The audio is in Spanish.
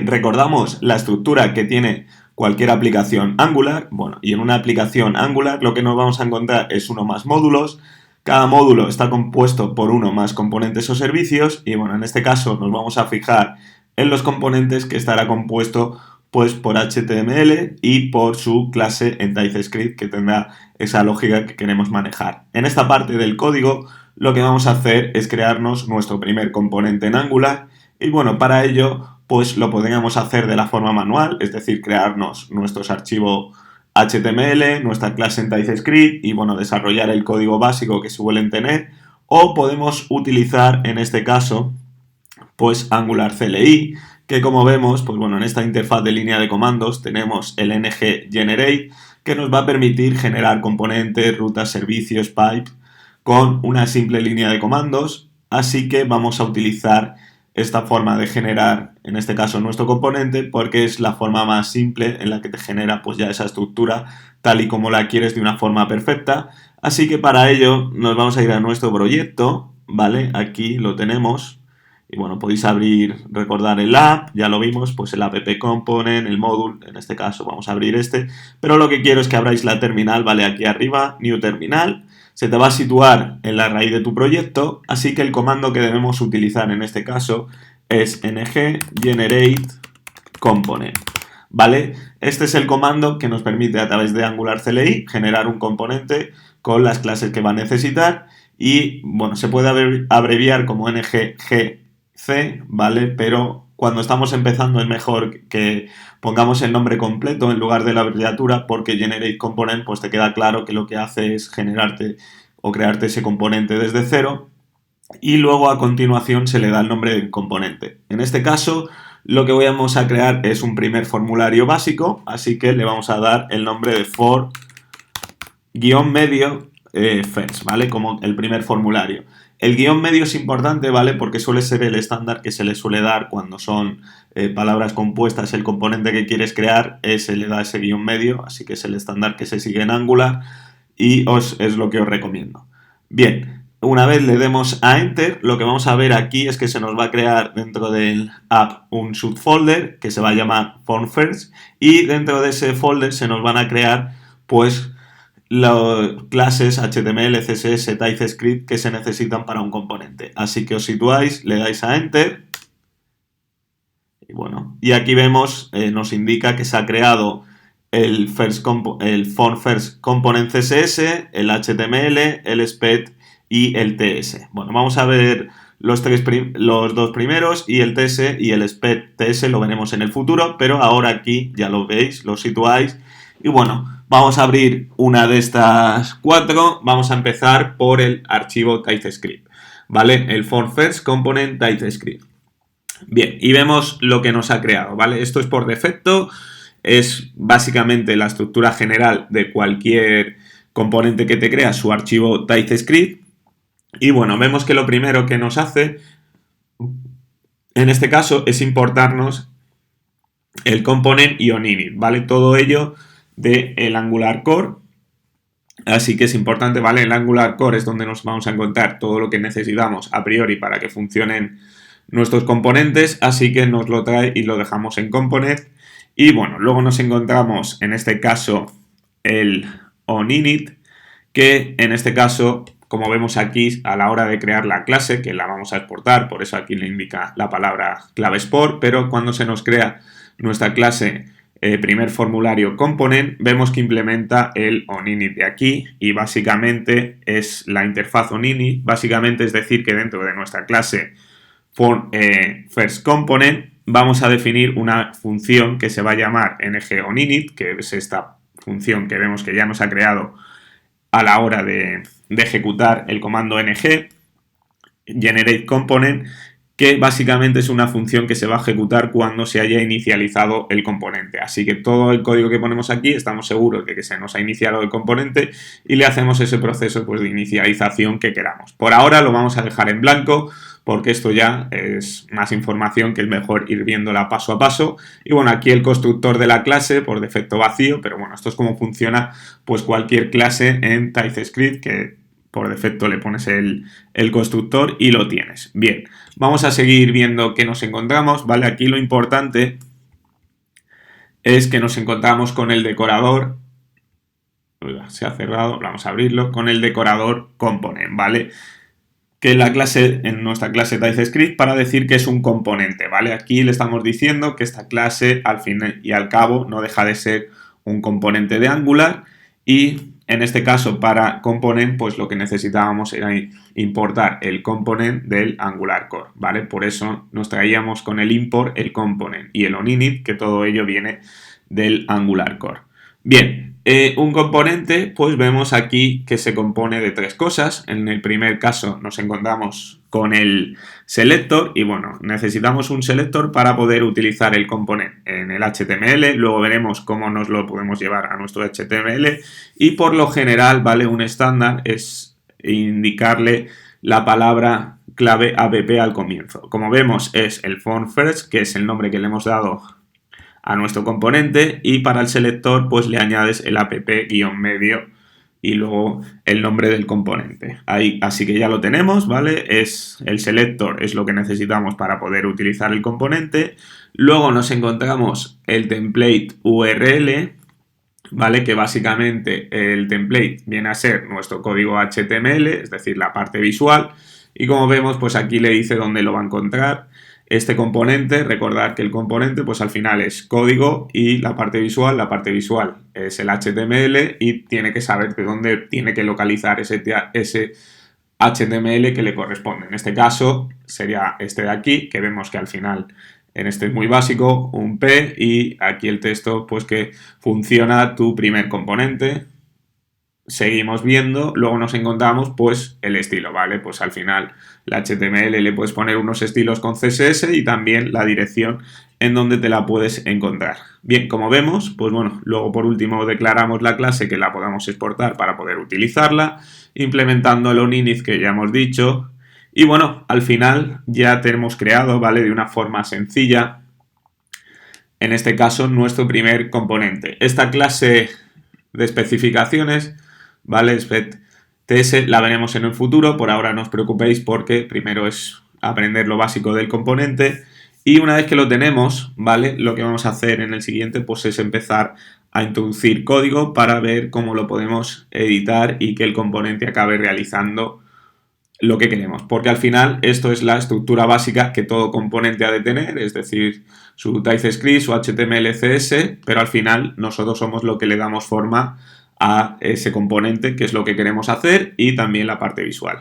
Recordamos la estructura que tiene cualquier aplicación Angular. Bueno, y en una aplicación Angular lo que nos vamos a encontrar es uno más módulos. Cada módulo está compuesto por uno más componentes o servicios y bueno, en este caso nos vamos a fijar en los componentes que estará compuesto pues por HTML y por su clase en TypeScript que tendrá esa lógica que queremos manejar. En esta parte del código lo que vamos a hacer es crearnos nuestro primer componente en Angular y bueno, para ello pues lo podríamos hacer de la forma manual, es decir, crearnos nuestros archivos HTML, nuestra clase en TypeScript y bueno, desarrollar el código básico que suelen tener, o podemos utilizar en este caso pues Angular CLI, que como vemos, pues bueno, en esta interfaz de línea de comandos tenemos el ng generate que nos va a permitir generar componentes, rutas, servicios, pipe con una simple línea de comandos, así que vamos a utilizar esta forma de generar, en este caso, nuestro componente, porque es la forma más simple en la que te genera pues ya esa estructura tal y como la quieres de una forma perfecta. Así que para ello nos vamos a ir a nuestro proyecto, ¿vale? Aquí lo tenemos. Y bueno, podéis abrir, recordar el app, ya lo vimos, pues el app component, el módulo, en este caso vamos a abrir este. Pero lo que quiero es que abráis la terminal, ¿vale? Aquí arriba, new terminal. Se te va a situar en la raíz de tu proyecto, así que el comando que debemos utilizar en este caso es ng generate component, ¿vale? Este es el comando que nos permite a través de Angular CLI generar un componente con las clases que va a necesitar y, bueno, se puede abreviar como ngGC, ¿vale? Pero cuando estamos empezando es mejor que pongamos el nombre completo en lugar de la abreviatura porque generate component pues te queda claro que lo que hace es generarte o crearte ese componente desde cero y luego a continuación se le da el nombre del componente. En este caso lo que vamos a crear es un primer formulario básico, así que le vamos a dar el nombre de for-medio first, ¿vale? Como el primer formulario. El guión medio es importante, ¿vale? Porque suele ser el estándar que se le suele dar cuando son palabras compuestas. El componente que quieres crear se le da ese guión medio, así que es el estándar que se sigue en Angular y es lo que os recomiendo. Bien, una vez le demos a Enter, lo que vamos a ver aquí es que se nos va a crear dentro del app un subfolder que se va a llamar Form First y dentro de ese folder se nos van a crear pues las clases HTML, CSS, TypeScript que se necesitan para un componente. Así que os situáis, le dais a Enter y bueno, y aquí vemos, nos indica que se ha creado el Form First Component CSS, el HTML, el SPED y el TS. Bueno, vamos a ver los dos primeros y el TS y el SPED TS lo veremos en el futuro, pero ahora aquí ya lo veis, lo situáis y bueno, vamos a abrir una de estas cuatro. Vamos a empezar por el archivo TypeScript, ¿vale? El Form First Component TypeScript. Bien, y vemos lo que nos ha creado, ¿vale? Esto es por defecto, es básicamente la estructura general de cualquier componente que te crea, su archivo TypeScript. Y bueno, vemos que lo primero que nos hace, en este caso, es importarnos el component y onInit, ¿vale? Todo ello del Angular Core, así que es importante, ¿vale? El Angular Core es donde nos vamos a encontrar todo lo que necesitamos a priori para que funcionen nuestros componentes, así que nos lo trae y lo dejamos en component. Y bueno, luego nos encontramos en este caso el onInit, que en este caso, como vemos aquí, a la hora de crear la clase, que la vamos a exportar, por eso aquí le indica la palabra clave export, pero cuando se nos crea nuestra clase primer formulario component, vemos que implementa el onInit de aquí y básicamente es la interfaz onInit, básicamente es decir que dentro de nuestra clase first component vamos a definir una función que se va a llamar ngOnInit, que es esta función que vemos que ya nos ha creado a la hora de ejecutar el comando ng generate component, que básicamente es una función que se va a ejecutar cuando se haya inicializado el componente. Así que todo el código que ponemos aquí estamos seguros de que se nos ha iniciado el componente y le hacemos ese proceso pues, de inicialización que queramos. Por ahora lo vamos a dejar en blanco porque esto ya es más información que es mejor ir viéndola paso a paso. Y bueno, aquí el constructor de la clase por defecto vacío, pero bueno, esto es como funciona pues cualquier clase en TypeScript que por defecto le pones el constructor y lo tienes. Bien, vamos a seguir viendo qué nos encontramos, ¿vale? Aquí lo importante es que nos encontramos con el decorador. Se ha cerrado, vamos a abrirlo, con el decorador component, ¿vale? Que en nuestra clase TypeScript para decir que es un componente, ¿vale? Aquí le estamos diciendo que esta clase al fin y al cabo no deja de ser un componente de Angular y en este caso para component pues lo que necesitábamos era importar el component del Angular Core, ¿vale? Por eso nos traíamos con el import el component y el onInit, que todo ello viene del Angular Core. Bien, un componente, pues vemos aquí que se compone de tres cosas. En el primer caso nos encontramos con el selector y bueno, necesitamos un selector para poder utilizar el componente en el HTML. Luego veremos cómo nos lo podemos llevar a nuestro HTML y por lo general, ¿vale? Un estándar es indicarle la palabra clave app al comienzo. Como vemos es el font first, que es el nombre que le hemos dado a nuestro componente y para el selector pues le añades el app-medio y luego el nombre del componente. Ahí, así que ya lo tenemos, ¿vale? El selector es lo que necesitamos para poder utilizar el componente. Luego nos encontramos el template URL, ¿vale? Que básicamente el template viene a ser nuestro código HTML, es decir, la parte visual. Y como vemos, pues aquí le dice dónde lo va a encontrar. Este componente, recordad que el componente pues al final es código y la parte visual es el HTML y tiene que saber de dónde tiene que localizar ese HTML que le corresponde. En este caso sería este de aquí, que vemos que al final en este es muy básico, un P y aquí el texto pues que funciona tu primer componente. Seguimos viendo, luego nos encontramos pues el estilo, ¿vale? Pues al final el HTML le puedes poner unos estilos con CSS y también la dirección en donde te la puedes encontrar. Bien, como vemos, pues bueno, luego por último declaramos la clase que la podamos exportar para poder utilizarla, implementando el onInit que ya hemos dicho y bueno, al final ya tenemos creado, ¿vale? De una forma sencilla, en este caso, nuestro primer componente. Esta clase de especificaciones, ¿vale? TS la veremos en el futuro, por ahora no os preocupéis porque primero es aprender lo básico del componente y una vez que lo tenemos, ¿vale? Lo que vamos a hacer en el siguiente pues es empezar a introducir código para ver cómo lo podemos editar y que el componente acabe realizando lo que queremos, porque al final esto es la estructura básica que todo componente ha de tener, es decir, su TypeScript, su HTML, CSS, pero al final nosotros somos lo que le damos forma a ese componente, que es lo que queremos hacer, y también la parte visual.